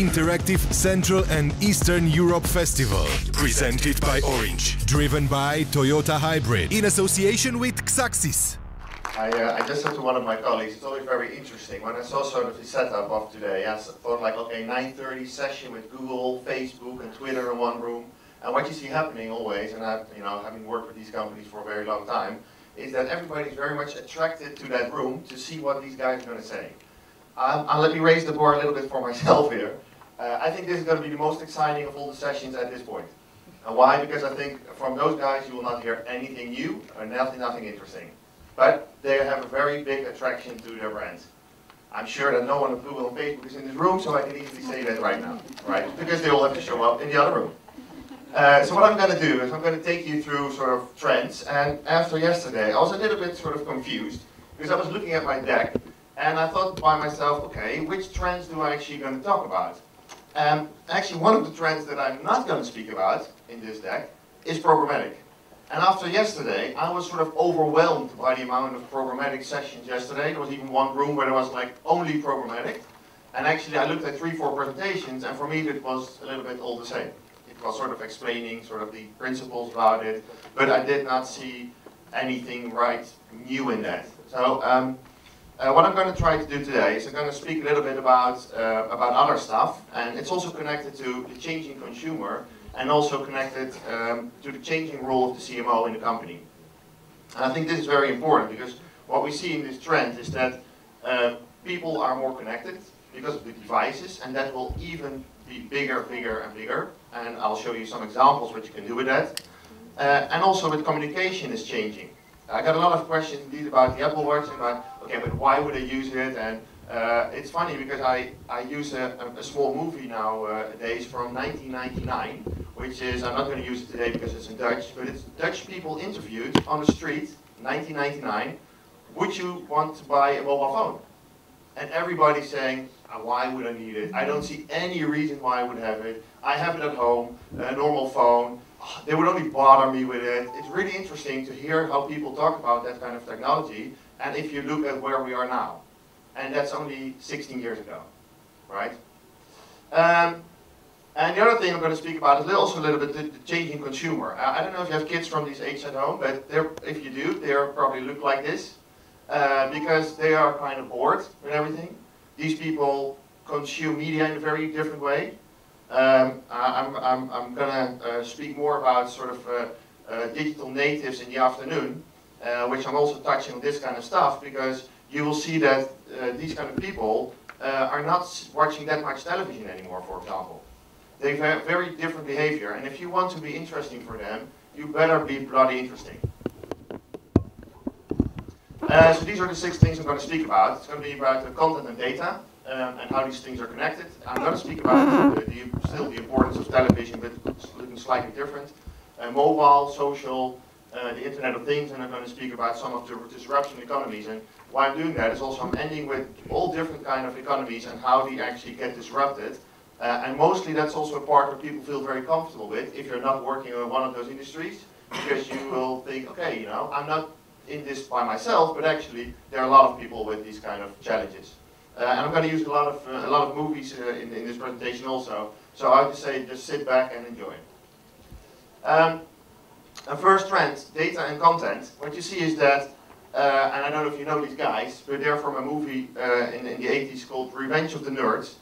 interactive Central and Eastern Europe Festival, presented by Orange, driven by Toyota Hybrid, in association with Xaxis. I just said to one of my colleagues, it's always very interesting. When I saw sort of the setup of today, I thought like, okay, 9:30 session with Google, Facebook and Twitter in one room. And what you see happening always, and I've, having worked with these companies for a very long time, is that everybody's very much attracted to that room to see what these guys are going to say. Let me raise the bar a little bit for myself here. I think this is going to be the most exciting of all the sessions at this point. And why? Because I think from those guys you will not hear anything new or nothing interesting. But they have a very big attraction to their brands. I'm sure that no one of Google and Facebook is in this room, so I can easily say that right now, right? Because they all have to show up in the other room. So what I'm going to do is I'm going to take you through sort of trends. And after yesterday, I was a little bit sort of confused because I was looking at my deck and I thought by myself, okay, which trends do I actually going to talk about? Actually, one of the trends that I'm not going to speak about in this deck is programmatic. And after yesterday, I was sort of overwhelmed by the amount of programmatic sessions yesterday. There was even one room where there was like only programmatic. And actually I looked at 3-4 presentations and for me it was a little bit all the same. It was sort of explaining sort of the principles about it, but I did not see anything new in that. So what I'm going to try to do today is I'm going to speak a little bit about other stuff, and it's also connected to the changing consumer and also connected to the changing role of the CMO in the company. And I think this is very important because what we see in this trend is that people are more connected because of the devices, and that will even be bigger and bigger. And I'll show you some examples what you can do with that. And also with communication is changing. I got a lot of questions indeed about the Apple Watch and about, okay, but why would I use it? And it's funny because I use a small movie nowadays from 1999, which is, I'm not going to use it today because it's in Dutch, but it's Dutch people interviewed on the street, 1999, would you want to buy a mobile phone? And everybody's saying, why would I need it? I don't see any reason why I would have it. I have it at home, a normal phone. They would only bother me with it. It's really interesting to hear how people talk about that kind of technology. And if you look at where we are now, and that's only 16 years ago, right? And the other thing I'm going to speak about is also a little bit the changing consumer. I don't know if you have kids from this age at home, but if you do, they probably look like this. Because they are kind of bored with everything. These people consume media in a very different way. I'm going to speak more about sort of digital natives in the afternoon, which I'm also touching on this kind of stuff because you will see that these kind of people are not watching that much television anymore, for example. They have very different behavior, and if you want to be interesting for them, you better be bloody interesting. So these are the 6 things I'm going to speak about. It's going to be about the content and data and how these things are connected. I'm going to speak about still the importance of television, but looking slightly different. Mobile, social, the Internet of Things, and I'm going to speak about some of the disruption economies. And why I'm doing that is also I'm ending with all different kind of economies and how they actually get disrupted. And mostly that's also a part where people feel very comfortable with if you're not working in one of those industries, because you will think, okay, I'm not in this by myself, but actually there are a lot of people with these kind of challenges. And I'm going to use a lot of movies in this presentation also. So I would say just sit back and enjoy. And first trend, data and content. What you see is that, and I don't know if you know these guys, but they're from a movie in the 80s called Revenge of the Nerds.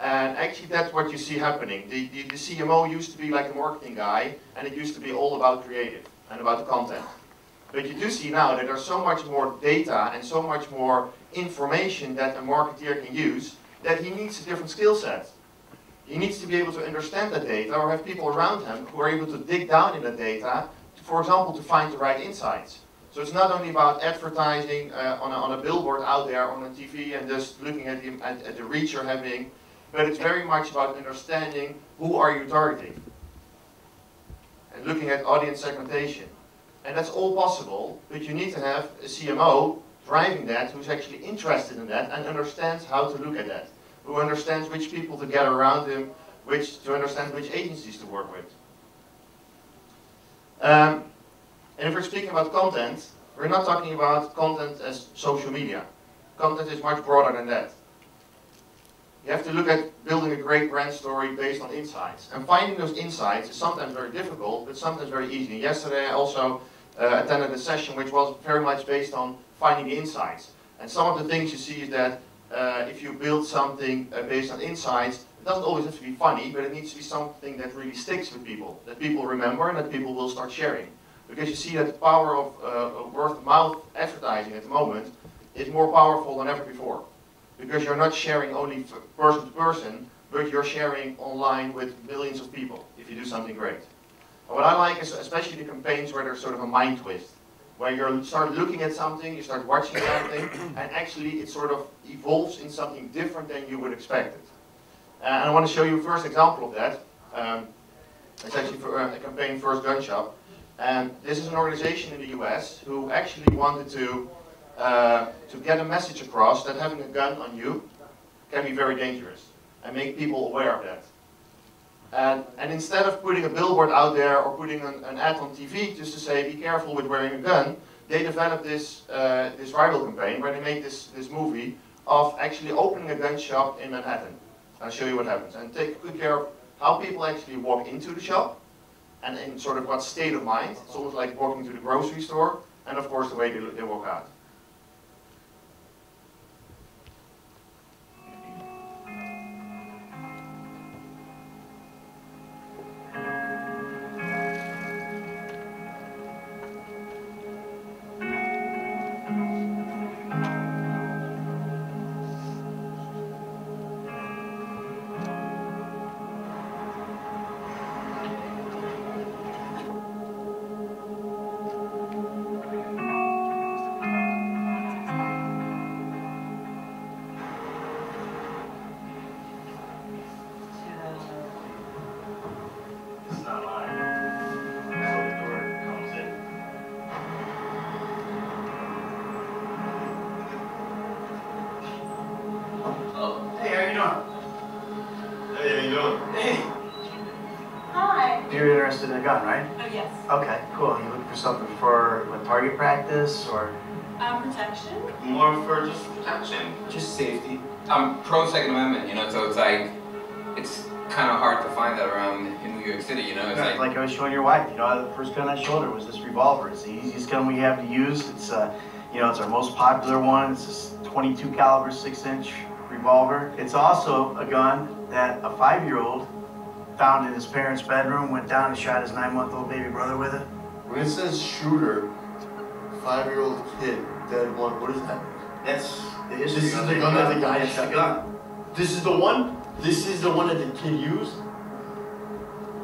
And actually that's what you see happening. The CMO used to be like a marketing guy, and it used to be all about creative and about the content. But you do see now that there's so much more data and so much more information that a marketeer can use that he needs a different skill set. He needs to be able to understand the data or have people around him who are able to dig down in the data, for example, to find the right insights. So it's not only about advertising on a billboard out there on a TV and just looking at the reach you're having, but it's very much about understanding who are you targeting and looking at audience segmentation. And that's all possible, but you need to have a CMO driving that who's actually interested in that and understands how to look at that, who understands which people to get around him, to understand which agencies to work with. And if we're speaking about content, we're not talking about content as social media. Content is much broader than that. You have to look at building building a great brand story based on insights. And finding those insights is sometimes very difficult, but sometimes very easy. And yesterday I also attended a session which was very much based on finding the insights. And some of the things you see is that if you build something based on insights, it doesn't always have to be funny, but it needs to be something that really sticks with people, that people remember and that people will start sharing. Because you see that the power of word-of-mouth advertising at the moment is more powerful than ever before. Because you're not sharing only person to person, but you're sharing online with millions of people if you do something great. And what I like is especially the campaigns where there's sort of a mind twist, where you start looking at something, you start watching something, and actually it sort of evolves in something different than you would expect it. And I want to show you a first example of that. It's actually for a campaign, First Gun Shop. And this is an organization in the US who actually wanted to get a message across that having a gun on you can be very dangerous and make people aware of that. And instead of putting a billboard out there or putting an ad on TV just to say be careful with wearing a gun, they developed this viral campaign where they made this movie of actually opening a gun shop in Manhattan. I'll show you what happens. And take good care of how people actually walk into the shop and in sort of what state of mind. It's almost like walking to the grocery store, and of course the way they walk out. You're interested in a gun, right? Oh, yes. Okay, cool. You looking for something for target practice or? Protection. More for just protection. Just safety. I'm pro Second Amendment, you know, so it's like, it's kind of hard to find that around in New York City, you know? It's like I was showing your wife, you know, the first gun I showed her was this revolver. It's the easiest gun we have to use. It's, you know, it's our most popular one. It's this 22 caliber 6-inch revolver. It's also a gun that a 5-year-old found in his parents' bedroom, went down and shot his 9-month-old baby brother with it. When it says shooter, 5-year-old kid, dead one, what is that? That's the This history is of the gun that the guy shot. gun. This is the one? This is the one that the kid used?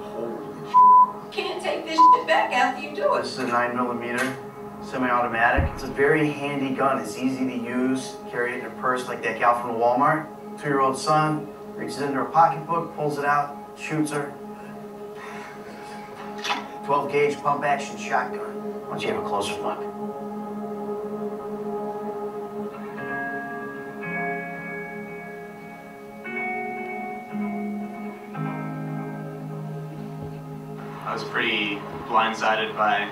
Holy shit. Can't take this shit back after you do it. This is a 9mm semi-automatic. It's a very handy gun. It's easy to use. Carry it in a purse like that gal from the Walmart. 2-year-old son reaches into her pocketbook, pulls it out, shoots her. 12-gauge pump-action shotgun. Why don't you have a closer look? I was pretty blindsided by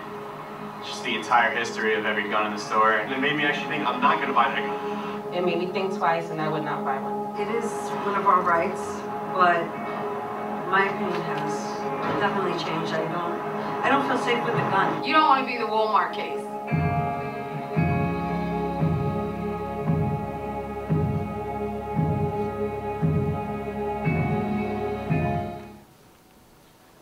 just the entire history of every gun in the store. And it made me actually think I'm not going to buy that gun. It made me think twice, and I would not buy one. It is one of our rights, but my opinion has definitely changed. I don't feel safe with a gun. You don't want to be the Walmart case.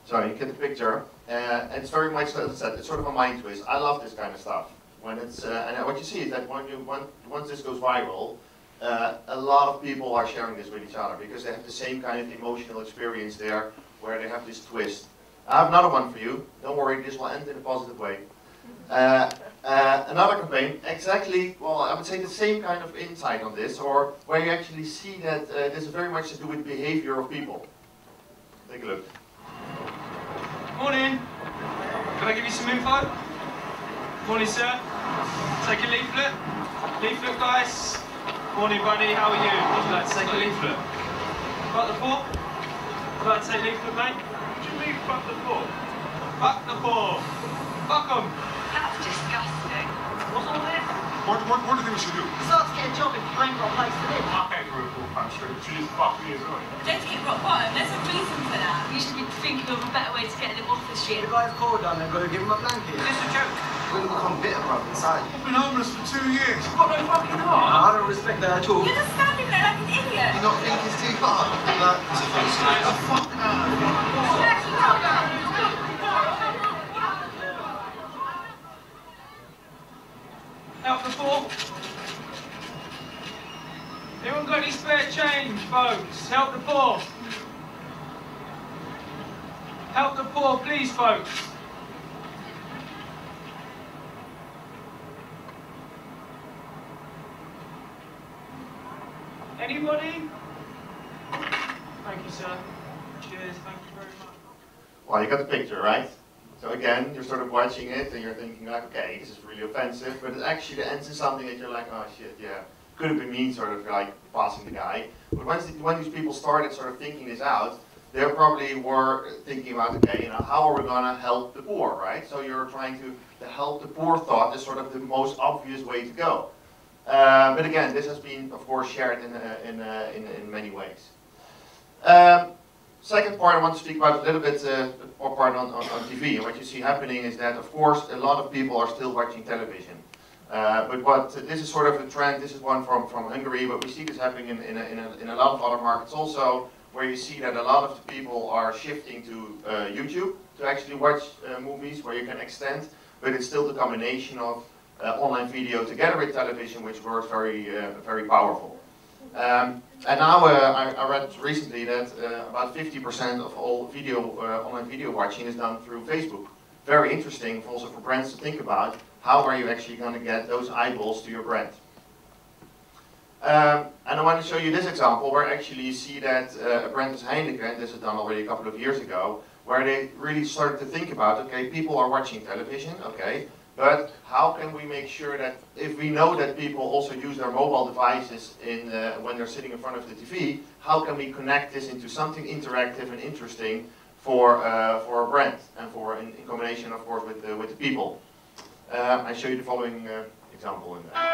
So you get the picture. It's very much, as I said, it's sort of a mind twist. I love this kind of stuff. When it's and what you see is that once this goes viral, a lot of people are sharing this with each other because they have the same kind of emotional experience there, where they have this twist. I have another one for you. Don't worry, this will end in a positive way. Another campaign, exactly, well, I would say the same kind of insight on this, or where you actually see that this is very much to do with the behavior of people. Take a look. Morning. Can I give you some info? Morning, sir. Take a leaflet. Leaflet, guys. Morning, buddy. How are you? Would you like to take a leaflet? Fuck the poor? Would you like to take a leaflet, mate? What do you mean, fuck the poor? Fuck the poor. Fuck them. That's disgusting. What's all this? What do you think we should do? Start to get a job if you ain't got a place to live. I can't go to a full country. She just fucked me as well. Don't get wrong. thinking of a better way to get them off the shit. The guy's cold down there, go give him a blanket. Is this a joke? We're gonna become bitter, bro, inside. I've been homeless for 2 years. I've got no fucking heart. I don't respect that at all. You're just standing there like an idiot. You not think it's too far? No, it's a face. Fuck no. Out the floor. Anyone got any spare change, folks? Help the poor. Help the poor, please, folks. Anybody? Thank you, sir. Cheers, thank you very much. Well, you got the picture, right? So again, you're sort of watching it and you're thinking like, okay, this is really offensive, but it actually ends in something that you're like, oh shit, yeah, could have been me sort of like passing the guy. But when these people started sort of thinking this out, they probably were thinking about, okay, you know, how are we gonna help the poor, right? So you're trying to help the poor thought is sort of the most obvious way to go. But again, this has been, of course, shared in many ways. Second part I want to speak about a little bit more part on TV. And what you see happening is that, of course, a lot of people are still watching television. But this is sort of a trend. This is one from Hungary, but we see this happening in a lot of other markets also, where you see that a lot of the people are shifting to YouTube to actually watch movies where you can extend, but it's still the combination of online video together with television, which works very powerful. And now I read recently that about 50% of all online video watching is done through Facebook. Very interesting also for brands to think about. How are you actually going to get those eyeballs to your brand? And I want to show you this example where actually you see that a brand is Heineken, this is done already a couple of years ago, where they really started to think about, okay, people are watching television, okay, but how can we make sure that if we know that people also use their mobile devices when they're sitting in front of the TV, how can we connect this into something interactive and interesting for a brand and in combination, of course, with the people. I show you the following example in that.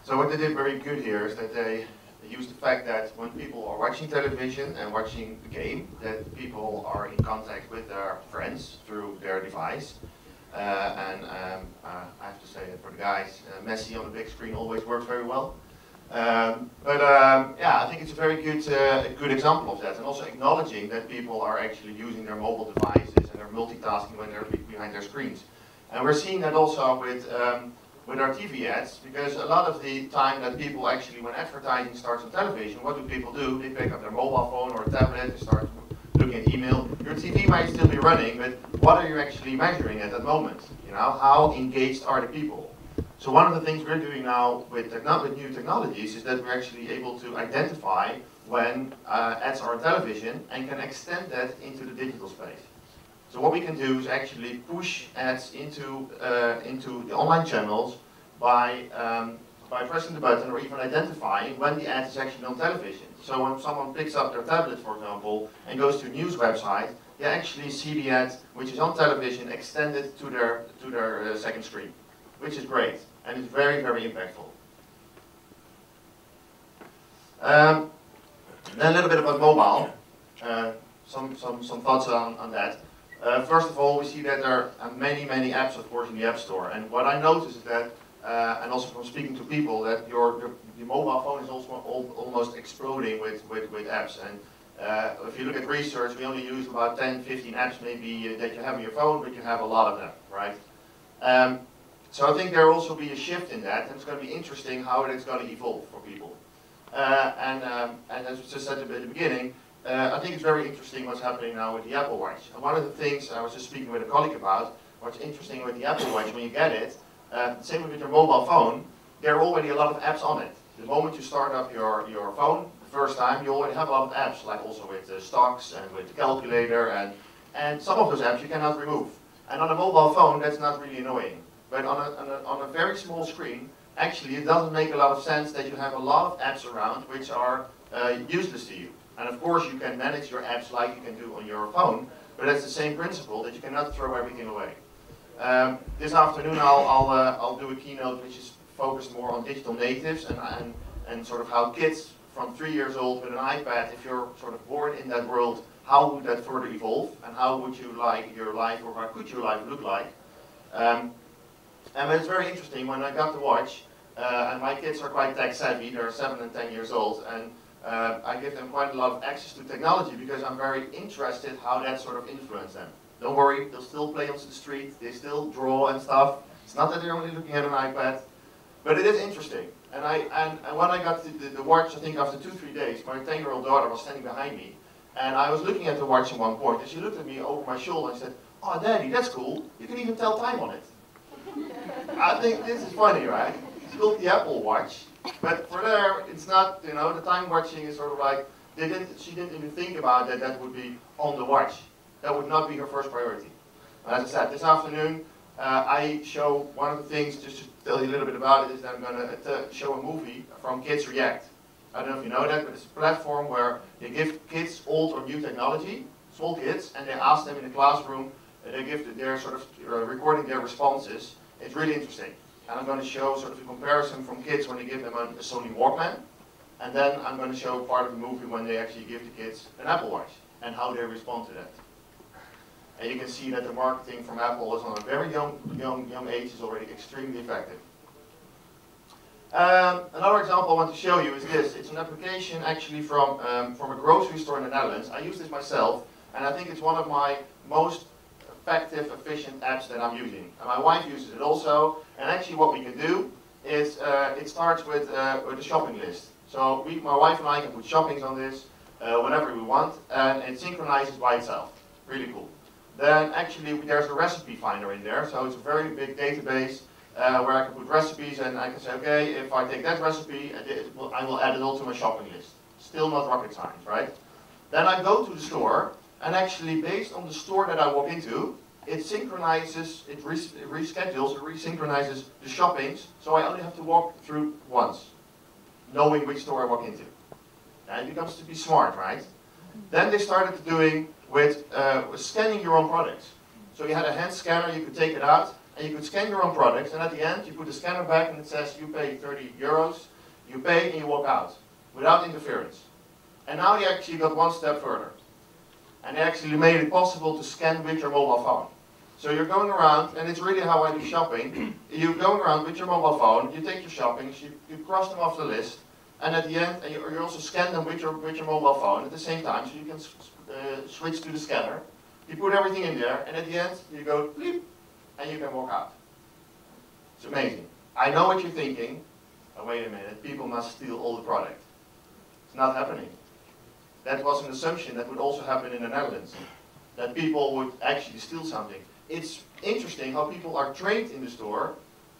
So what they did very good here is that they used the fact that when people are watching television and watching the game, that people are in contact with their friends through their device. I have to say that for the guys, Messi on the big screen always works very well. Yeah, I think it's a very good example of that, and also acknowledging that people are actually using their mobile devices and they're multitasking when they're behind their screens. And we're seeing that also with our TV ads, because a lot of the time that people actually, when advertising starts on television, what do people do? They pick up their mobile phone or a tablet, they start looking at email. Your TV might still be running, but what are you actually measuring at that moment? You know, how engaged are the people? So one of the things we're doing now with new technologies is that we're actually able to identify when ads are on television and can extend that into the digital space. So what we can do is actually push ads into the online channels by pressing the button or even identifying when the ad is actually on television. So when someone picks up their tablet, for example, and goes to a news website, they actually see the ad which is on television extended to their second screen, which is great and it's very, very impactful. Then a little bit about mobile. Some thoughts on that. First of all, we see that there are many apps, of course, in the App Store. And what I notice is that, and also from speaking to people, that your mobile phone is also almost exploding with apps. And if you look at research, we only use about 10, 15 apps maybe that you have on your phone, but you have a lot of them, right? So I think there will also be a shift in that, and it's going to be interesting how it's going to evolve for people. And as we just said at the beginning, I think it's very interesting what's happening now with the Apple Watch. And one of the things I was just speaking with a colleague about, what's interesting with the Apple Watch, when you get it, same with your mobile phone, there are already a lot of apps on it. The moment you start up your phone, the first time, you already have a lot of apps, like also with stocks and with the calculator, and some of those apps you cannot remove. And on a mobile phone, that's not really annoying. But on a very small screen, actually it doesn't make a lot of sense that you have a lot of apps around which are useless to you. And of course you can manage your apps like you can do on your phone, but that's the same principle, that you cannot throw everything away. This afternoon I'll do a keynote which is focused more on digital natives and sort of how kids from 3 years old with an iPad, if you're sort of born in that world, how would that further evolve and how would you like your life, or how could your life look like? And it's very interesting, when I got the watch, and my kids are quite tech savvy, they're 7 and 10 years old, and I give them quite a lot of access to technology because I'm very interested how that sort of influences them. Don't worry, they'll still play on the street, they still draw and stuff. It's not that they're only looking at an iPad, but it is interesting. And when I got the watch, I think after 2-3 days, my 10-year-old daughter was standing behind me, and I was looking at the watch at one point, and she looked at me over my shoulder and said, "Oh, Daddy, that's cool. You can even tell time on it." I think this is funny, right? It's called the Apple Watch, but for her, it's not, you know, the time watching is sort of like, she didn't even think about that would be on the watch. That would not be her first priority. As I said, this afternoon, I show one of the things, just to tell you a little bit about it, is that I'm going to show a movie from Kids React. I don't know if you know that, but it's a platform where they give kids old or new technology, small kids, and they ask them in the classroom, they give their sort of recording their responses. It's really interesting. And I'm going to show sort of a comparison from kids when they give them a Sony Walkman, and then I'm going to show part of the movie when they actually give the kids an Apple Watch, and how they respond to that. And you can see that the marketing from Apple is on a very young age is already extremely effective. Another example I want to show you is this. It's an application actually from a grocery store in the Netherlands. I use this myself, and I think it's one of my most effective, efficient apps that I'm using. And my wife uses it also, and actually what we can do is it starts with a shopping list. So my wife and I can put shoppings on this whenever we want, and it synchronizes by itself. Really cool. Then actually there's a recipe finder in there, so it's a very big database where I can put recipes, and I can say, okay, if I take that recipe, I will add it all to my shopping list. Still not rocket science, right? Then I go to the store, and actually based on the store that I walk into, it synchronizes, it reschedules, it resynchronizes the shoppings, so I only have to walk through once, knowing which store I walk into. And it becomes to be smart, right? Then they started doing with scanning your own products. So you had a hand scanner, you could take it out, and you could scan your own products, and at the end you put the scanner back and it says you pay 30 euros, you pay and you walk out, without interference. And now they actually got one step further. And they actually made it possible to scan with your mobile phone. So you're going around, and it's really how I do shopping. You're going around with your mobile phone, you take your shoppings, you cross them off the list, and at the end, you also scan them with your mobile phone at the same time, so you can switch to the scanner. You put everything in there, and at the end, you go bleep, and you can walk out. It's amazing. I know what you're thinking. Oh, wait a minute, people must steal all the product. It's not happening. That was an assumption that would also happen in the Netherlands, that people would actually steal something. It's interesting how people are trained in the store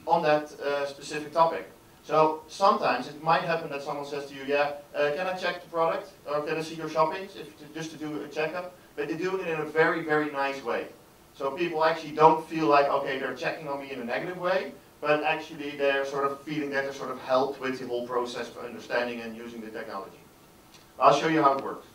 on that specific topic. So sometimes it might happen that someone says to you, yeah, can I check the product? Or can I see your shoppings, just to do a checkup? But they do it in a very, very nice way. So people actually don't feel like, okay, they're checking on me in a negative way, but actually they're sort of feeling that they're sort of helped with the whole process for understanding and using the technology. I'll show you how it works.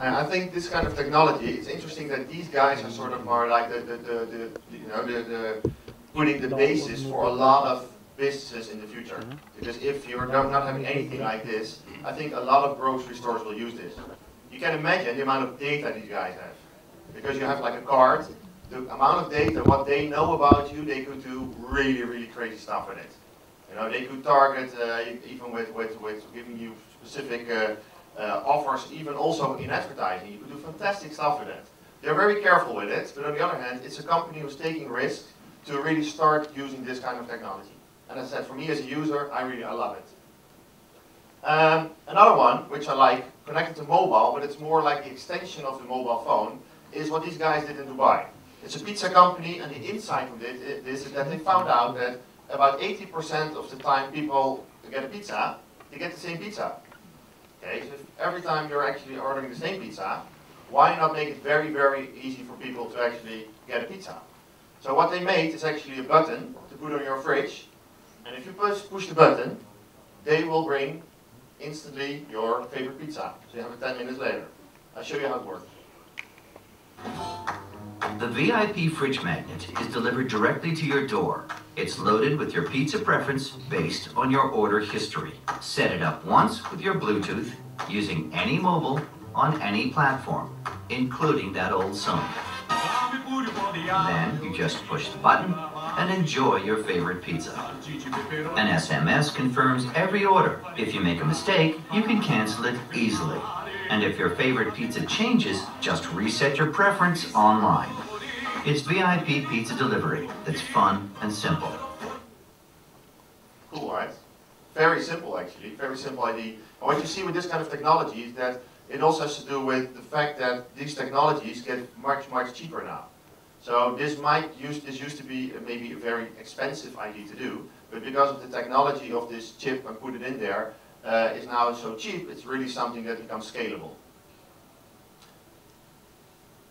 I think this kind of technology, it's interesting that these guys are sort of like the putting the basis for a lot of businesses in the future. Because if you're not having anything like this, I think a lot of grocery stores will use this. You can imagine the amount of data these guys have. Because you have like a card, the amount of data, what they know about you, they could do really, really crazy stuff with it. You know, they could target even with giving you specific offers, even also in advertising. You could do fantastic stuff with it. They're very careful with it, but on the other hand, it's a company who's taking risks to really start using this kind of technology. And as I said, for me as a user, I love it. Another one, which I like, connected to mobile, but it's more like the extension of the mobile phone, is what these guys did in Dubai. It's a pizza company, and the insight of it is that they found out that about 80% of the time people get a pizza, they get the same pizza. Okay, so if every time you're actually ordering the same pizza, why not make it very, very easy for people to actually get a pizza? So what they made is actually a button to put on your fridge, and if you push the button, they will bring instantly your favorite pizza. So you have it 10 minutes later. I'll show you how it works. The VIP fridge magnet is delivered directly to your door. It's loaded with your pizza preference based on your order history. Set it up once with your Bluetooth using any mobile on any platform, including that old Sony. Then you just push the button and enjoy your favorite pizza. An SMS confirms every order. If you make a mistake, you can cancel it easily. And if your favorite pizza changes, just reset your preference online. It's VIP pizza delivery that's fun and simple. Cool, right? Very simple, actually. Very simple idea. And what you see with this kind of technology is that it also has to do with the fact that these technologies get much, much cheaper now. So this used to be maybe a very expensive idea to do, but because of the technology of this chip and put it in there, is now so cheap, it's really something that becomes scalable.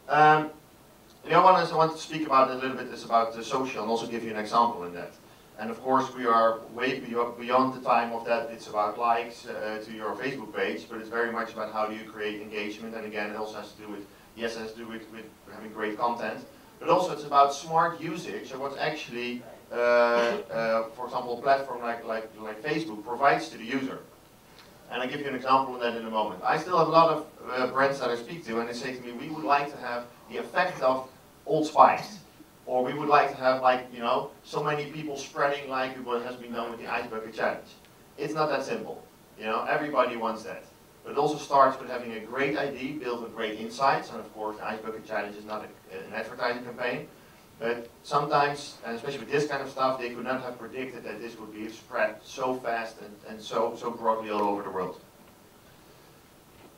The other one I want to speak about a little bit is about the social, and also give you an example in that. And of course we are way beyond the time of that. It's about likes to your Facebook page, but it's very much about how do you create engagement, and again it also has to do with, yes, it has to do with having great content, but also it's about smart usage of what's actually, for example, a platform like Facebook provides to the user. And I'll give you an example of that in a moment. I still have a lot of brands that I speak to, and they say to me, we would like to have the effect of Old Spice. Or we would like to have, like, you know, so many people spreading like what has been done with the Ice Bucket Challenge. It's not that simple. You know, everybody wants that. But it also starts with having a great idea built with great insights. And of course, the Ice Bucket Challenge is not an advertising campaign. But sometimes, and especially with this kind of stuff, they could not have predicted that this would be spread so fast and so broadly all over the world.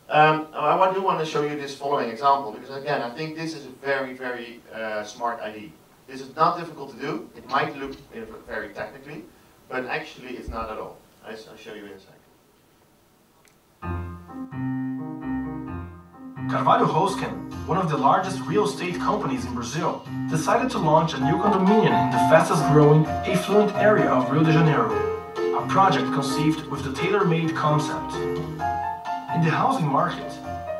I do want to show you this following example, because again, I think this is a very, very smart idea. This is not difficult to do. It might look very technically, but actually it's not at all. I'll show you in a second. Carvalho Hosken, one of the largest real estate companies in Brazil, decided to launch a new condominium in the fastest growing, affluent area of Rio de Janeiro, a project conceived with the tailor-made concept. In the housing market,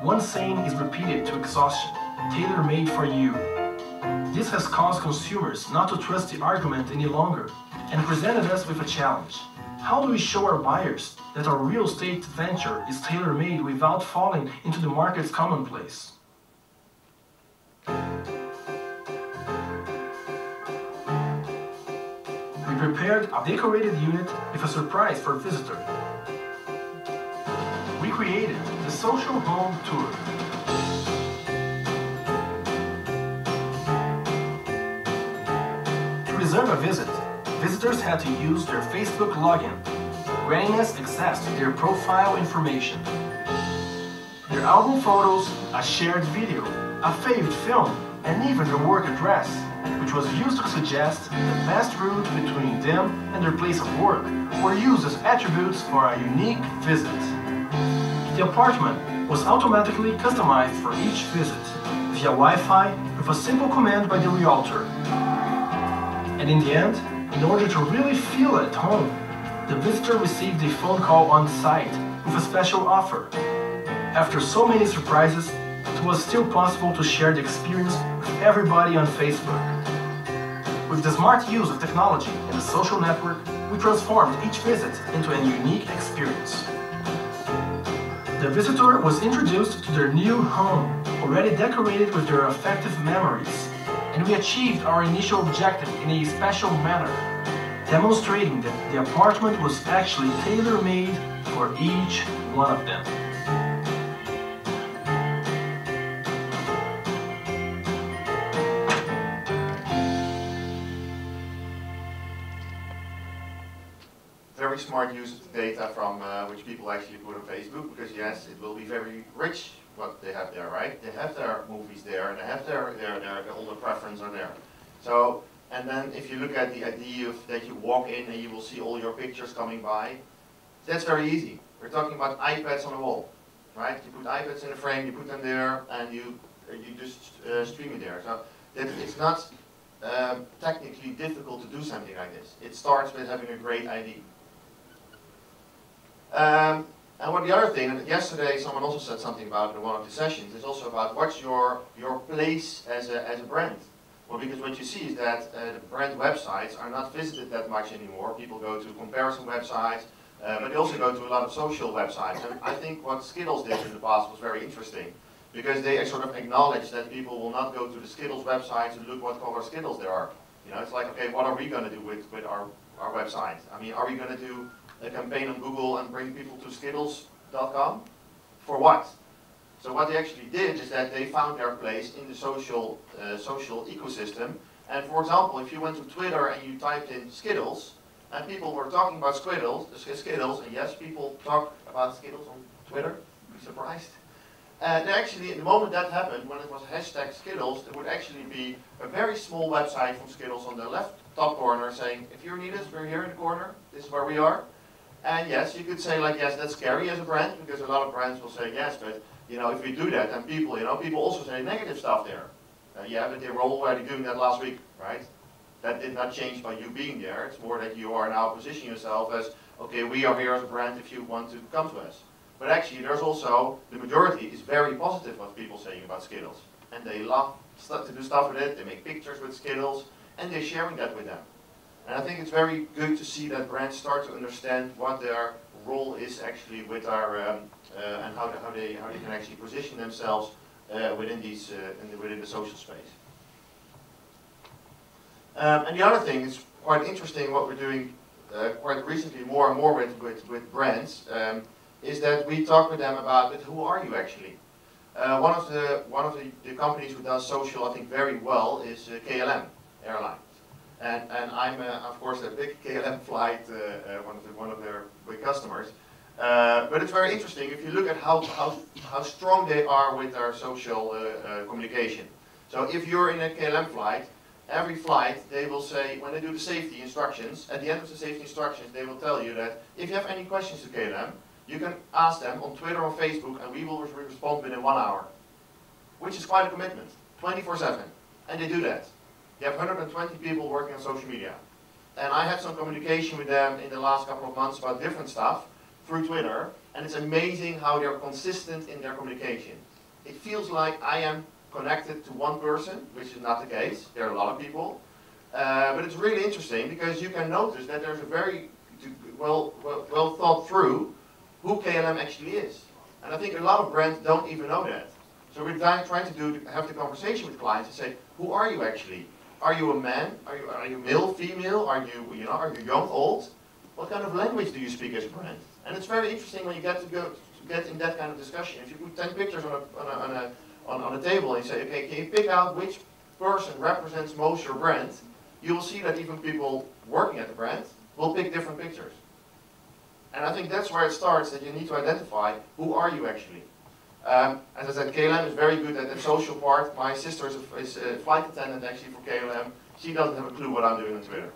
one saying is repeated to exhaustion: tailor-made for you. This has caused consumers not to trust the argument any longer and presented us with a challenge. How do we show our buyers that our real estate venture is tailor-made without falling into the market's commonplace? We prepared a decorated unit with a surprise for a visitor. We created the Social Home Tour. To reserve a visit, visitors had to use their Facebook login, granting us access to their profile information, their album photos, a shared video, a favorite film, and even their work address, which was used to suggest the best route between them and their place of work, were used as attributes for a unique visit. The apartment was automatically customized for each visit via Wi-Fi with a simple command by the realtor. And in the end, in order to really feel at home, the visitor received a phone call on site with a special offer. After so many surprises, it was still possible to share the experience with everybody on Facebook. With the smart use of technology and the social network, we transformed each visit into a unique experience. The visitor was introduced to their new home, already decorated with their affective memories, and we achieved our initial objective in a special manner, demonstrating that the apartment was actually tailor-made for each one of them. Very smart use of the data from which people actually put on Facebook, because yes, it will be very rich what they have there, right? They have their movies there, and they have all the preference are there. So, and then if you look at the idea of that you walk in and you will see all your pictures coming by, that's very easy. We're talking about iPads on the wall, right? You put iPads in a frame, you put them there, and you just stream it there. So it's not technically difficult to do something like this. It starts with having a great idea. And what the other thing, and yesterday someone also said something about it in one of the sessions, is also about what's your place as a brand. Well, because what you see is that the brand websites are not visited that much anymore. People go to comparison websites, but they also go to a lot of social websites. And I think what Skittles did in the past was very interesting, because they sort of acknowledged that people will not go to the Skittles website to look what color Skittles there are. You know, it's like, okay, what are we going to do with our website? I mean, are we going to do a campaign on Google and bring people to Skittles.com? For what? So what they actually did is that they found their place in the social ecosystem. And for example, if you went to Twitter and you typed in Skittles, and people were talking about Skittles, and yes, people talk about Skittles on Twitter, be surprised. They actually, the moment that happened, when it was hashtag Skittles, there would actually be a very small website from Skittles on the left top corner saying, if you need us, we're here in the corner, this is where we are. And yes, you could say like, yes, that's scary as a brand, because a lot of brands will say yes, but you know, if we do that, then people, you know, people also say negative stuff there. Yeah, but they were already doing that last week, right? That did not change by you being there. It's more that you are now positioning yourself as, okay, we are here as a brand if you want to come to us. But actually, there's also, the majority is very positive what people saying about Skittles. And they love to do stuff with it, they make pictures with Skittles, and they're sharing that with them. And I think it's very good to see that brands start to understand what their role is actually with our, and how they can actually position themselves within these within the social space. And the other thing is quite interesting. What we're doing quite recently, more and more with brands, is that we talk with them about, but who are you actually? One of the companies who does social, I think, very well is KLM. airline. And I'm, of course, a big KLM flight, one of their big customers. But it's very interesting if you look at how strong they are with their social communication. So if you're in a KLM flight, every flight they will say, when they do the safety instructions, at the end of the safety instructions they will tell you that if you have any questions to KLM, you can ask them on Twitter or Facebook and we will respond within 1 hour. Which is quite a commitment, 24/7. And they do that. They have 120 people working on social media. And I had some communication with them in the last couple of months about different stuff through Twitter, and it's amazing how they're consistent in their communication. It feels like I am connected to one person, which is not the case. There are a lot of people. But it's really interesting because you can notice that there's a very well thought through who KLM actually is. And I think a lot of brands don't even know that. So we're trying to have the conversation with clients and say, who are you actually? Are you a man? Are you male, female? Are you young, old? What kind of language do you speak as a brand? And it's very interesting when you get in that kind of discussion. If you put 10 pictures on a table and you say, okay, can you pick out which person represents most your brand? You will see that even people working at the brand will pick different pictures. And I think that's where it starts, that you need to identify who are you actually. As I said, KLM is very good at the social part. My sister is a flight attendant actually for KLM. She doesn't have a clue what I'm doing on Twitter.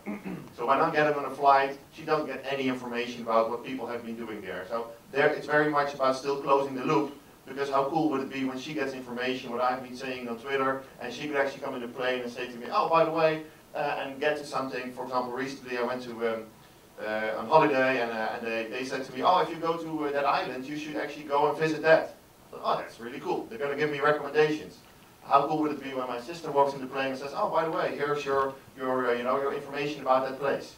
So when I get her on a flight, she doesn't get any information about what people have been doing there. So there, it's very much about still closing the loop, because how cool would it be when she gets information, what I've been saying on Twitter, and she could actually come in the plane and say to me, oh, by the way, and get to something. For example, recently I went to on holiday, and they said to me, oh, if you go to that island, you should actually go and visit that. Oh, that's really cool. They're going to give me recommendations. How cool would it be when my sister walks in the plane and says, oh, by the way, here's your information about that place.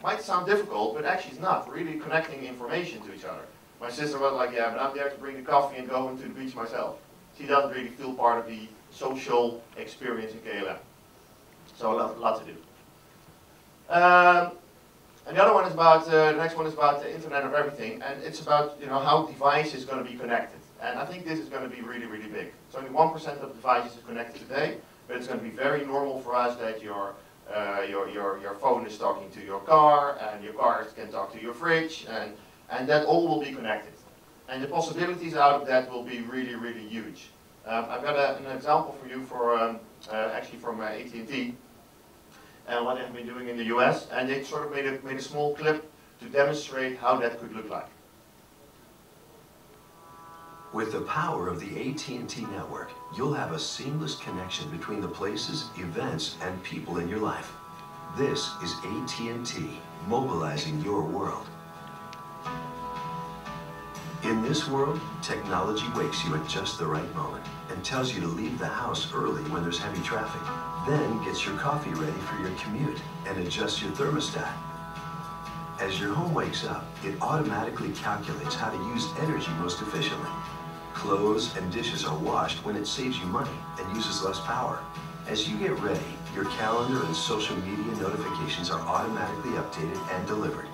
Might sound difficult, but actually it's not. Really connecting information to each other. My sister was like, yeah, but I'm there to bring the coffee and go into the beach myself. She doesn't really feel part of the social experience in KLM. So a lot to do. And the other one is about, the next one is about the Internet of Everything, and it's about how device is going to be connected. And I think this is going to be really, really big. It's only 1% of devices are connected today, but it's going to be very normal for us that your phone is talking to your car, and your car can talk to your fridge, and that all will be connected. And the possibilities out of that will be really, really huge. I've got an example for you actually from AT&T, and what they've been doing in the US, and they sort of made a small clip to demonstrate how that could look like. With the power of the AT&T network, you'll have a seamless connection between the places, events, and people in your life. This is AT&T, mobilizing your world. In this world, technology wakes you at just the right moment and tells you to leave the house early when there's heavy traffic, then gets your coffee ready for your commute and adjusts your thermostat. As your home wakes up, it automatically calculates how to use energy most efficiently. Clothes and dishes are washed when it saves you money and uses less power. As you get ready, your calendar and social media notifications are automatically updated and delivered.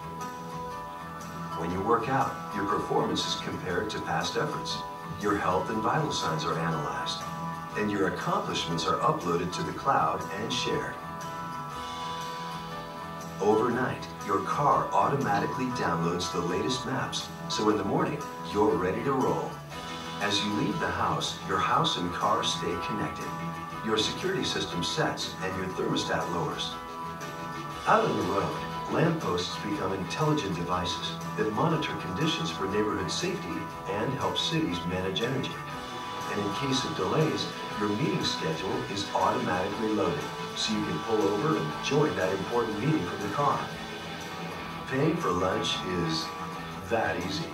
When you work out, your performance is compared to past efforts. Your health and vital signs are analyzed, and your accomplishments are uploaded to the cloud and shared. Overnight, your car automatically downloads the latest maps, so in the morning, you're ready to roll. As you leave the house, your house and car stay connected. Your security system sets and your thermostat lowers. Out on the road, lampposts become intelligent devices that monitor conditions for neighborhood safety and help cities manage energy. And in case of delays, your meeting schedule is automatically loaded, so you can pull over and join that important meeting from the car. Paying for lunch is that easy.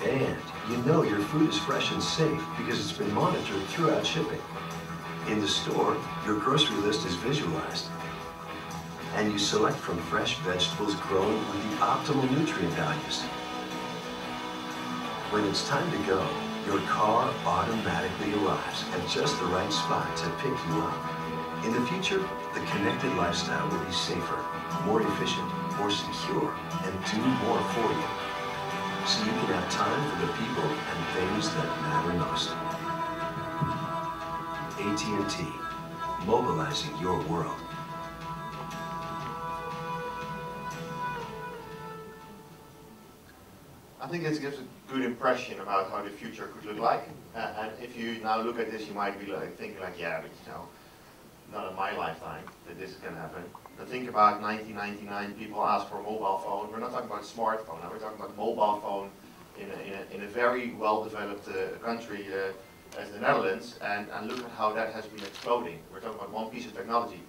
And you know your food is fresh and safe because it's been monitored throughout shipping. In the store, your grocery list is visualized, and you select from fresh vegetables grown with the optimal nutrient values. When it's time to go, your car automatically arrives at just the right spot to pick you up. In the future, the connected lifestyle will be safer, more efficient, more secure, and do more for you. So you can have time for the people and things that matter most. AT&T, mobilizing your world. I think this gives a good impression about how the future could look like. And if you now look at this, you might be like thinking like, yeah, but you know, not in my lifetime that this is going to happen. But think about 1999, people asked for a mobile phone. We're not talking about a smartphone now, we're talking about a mobile phone in a very well-developed country as the Netherlands, and look at how that has been exploding. We're talking about one piece of technology.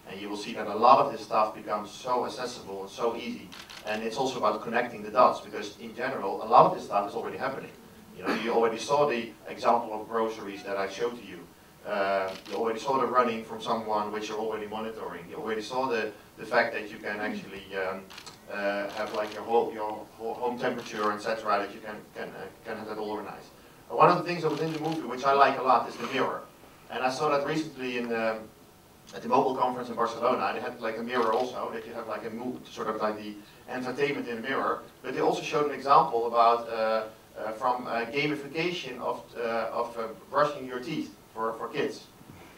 And you will see that a lot of this stuff becomes so accessible and so easy. And it's also about connecting the dots, because in general, a lot of this stuff is already happening. You know, you already saw the example of groceries that I showed to you. You already saw the running from someone which you're already monitoring. You already saw the fact that you can actually have like your whole home temperature, etc., that you can have that all organized. One of the things that was in the movie, which I like a lot, is the mirror. And I saw that recently in at the mobile conference in Barcelona. They had like a mirror also, that you have like a move, sort of like the entertainment in a mirror. But they also showed an example about from gamification of brushing your teeth for kids.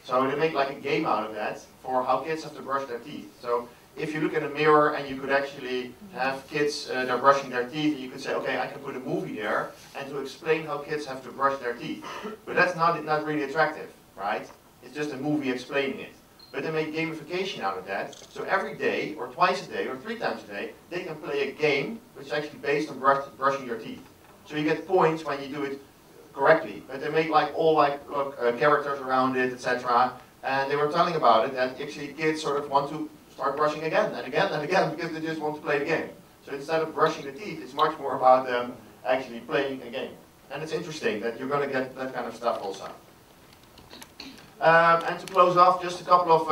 So they make like a game out of that for how kids have to brush their teeth. So if you look in a mirror and you could actually have kids, they're brushing their teeth, and you could say, okay, I can put a movie there and to explain how kids have to brush their teeth. But that's not really attractive, right? It's just a movie explaining it. But they make gamification out of that. So every day, or twice a day, or 3 times a day, they can play a game which is actually based on brushing your teeth. So you get points when you do it correctly. But they make like all like characters around it, etc. And they were telling about it that actually kids sort of want to start brushing again and again and again because they just want to play the game. So instead of brushing the teeth, it's much more about them actually playing a game. And it's interesting that you're going to get that kind of stuff also. And to close off, just a couple of,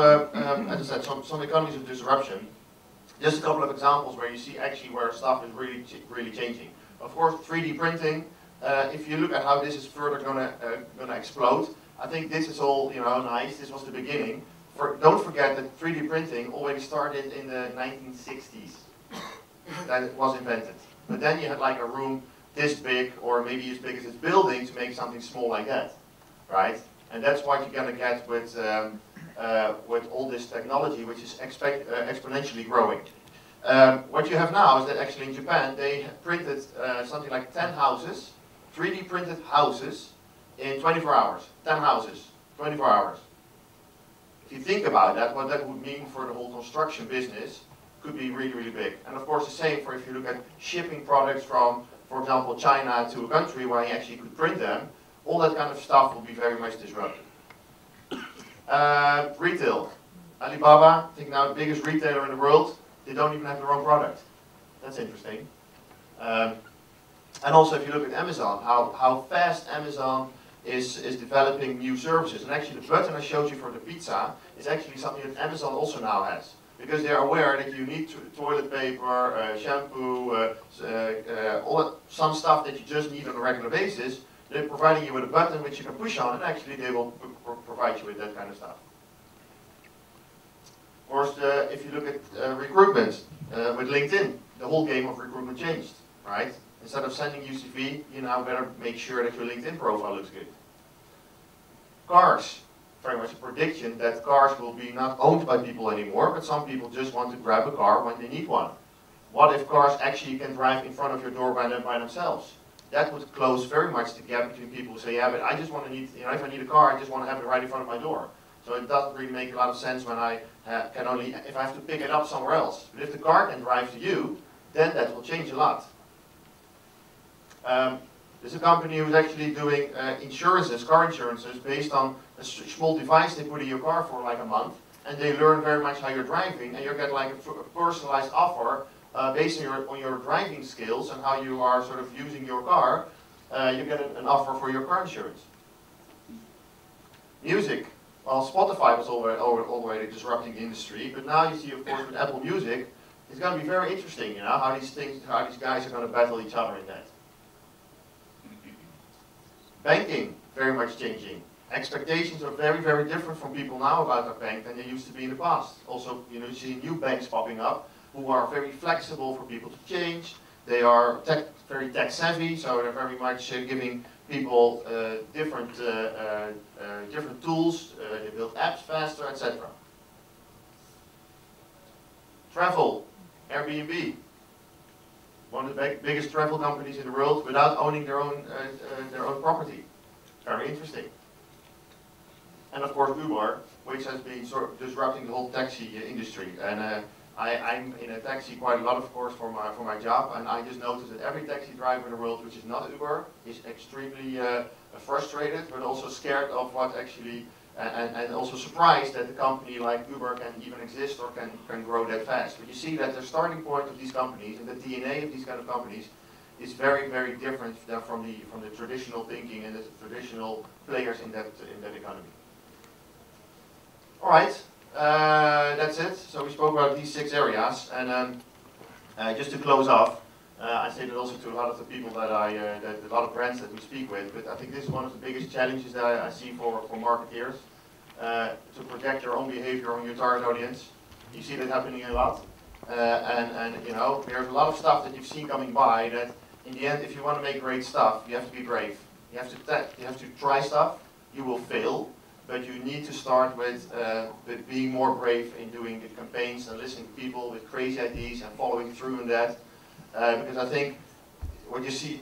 as I said, some economies of disruption. Just a couple of examples where you see actually where stuff is really changing. Of course, 3D printing. If you look at how this is further gonna explode, I think this is all nice. This was the beginning. Don't forget that 3D printing already started in the 1960s. That it was invented. But then you had like a room this big, or maybe as big as this building, to make something small like that, right? And that's what you're going to get with all this technology, which is exponentially growing. What you have now is that actually in Japan, they printed something like 10 houses, 3D printed houses, in 24 hours. 10 houses, 24 hours. If you think about that, what that would mean for the whole construction business could be really big. And of course the same for if you look at shipping products from, for example, China to a country where you actually could print them. All that kind of stuff will be very much disrupted. Retail. Alibaba, I think now the biggest retailer in the world, they don't even have their own product. That's interesting. And also if you look at Amazon, how fast Amazon is developing new services. And actually the button I showed you for the pizza is actually something that Amazon also now has. Because they're aware that you need toilet paper, shampoo, some stuff that you just need on a regular basis. They're providing you with a button which you can push on, and actually they will provide you with that kind of stuff. Of course, if you look at recruitment, with LinkedIn, the whole game of recruitment changed, right? Instead of sending you CV, you now better make sure that your LinkedIn profile looks good. Cars, very much a prediction that cars will be not owned by people anymore, but some people just want to grab a car when they need one. What if cars actually can drive in front of your door by themselves? That would close very much the gap between people who say, yeah, but I just want to need, if I need a car, I just want to have it right in front of my door. So it doesn't really make a lot of sense when I can only, if I have to pick it up somewhere else. But if the car can drive to you, then that will change a lot. There's a company who's actually doing insurances, car insurances, based on a small device they put in your car for like a month, and they learn very much how you're driving, and you get like a personalized offer based on your driving skills and how you are sort of using your car. You get an offer for your car insurance. Music. Well, Spotify was already disrupting the industry, but now you see, of course, with Apple Music, it's going to be very interesting, how these guys are going to battle each other in that. Banking, very much changing. Expectations are very different from people now about a bank than they used to be in the past. Also, you see new banks popping up who are very flexible for people to change. They are very tech savvy, so they're very much giving people different tools. They build apps faster, etc. Travel, Airbnb, one of the biggest travel companies in the world without owning their own property. Very interesting. And of course Uber, which has been sort of disrupting the whole taxi industry. And I'm in a taxi quite a lot, of course, for my job, and I just noticed that every taxi driver in the world, which is not Uber, is extremely frustrated, but also scared of what actually, and also surprised that a company like Uber can even exist or can grow that fast. But you see that the starting point of these companies and the DNA of these kind of companies is very, very different than from the traditional thinking and the traditional players in that economy. All right. That's it. So we spoke about these 6 areas, and just to close off, I say that also to a lot of the people that a lot of brands that we speak with. But I think this is one of the biggest challenges that I see for marketeers to project your own behavior on your target audience. You see that happening a lot, and you know there's a lot of stuff that you've seen coming by. That in the end, if you want to make great stuff, you have to be brave. You have to try stuff. You will fail. But you need to start with being more brave in doing the campaigns and listening to people with crazy ideas and following through on that. Because I think what you see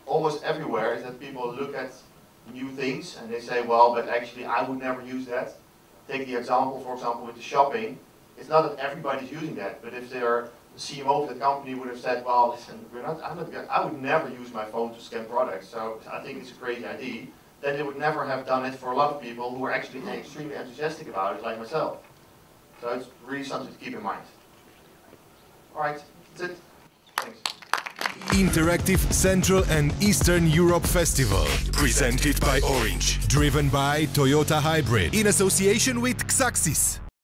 almost everywhere is that people look at new things and they say, well, but actually I would never use that. Take the example, for example, with the shopping. It's not that everybody's using that, but if their CMO of the company would have said, well, listen, I would never use my phone to scan products, so I think it's a crazy idea. Then they would never have done it for a lot of people who are actually extremely enthusiastic about it, like myself. So it's really something to keep in mind. All right, that's it. Thanks. Interactive Central and Eastern Europe Festival, presented by Orange, driven by Toyota Hybrid, in association with ICEEfest.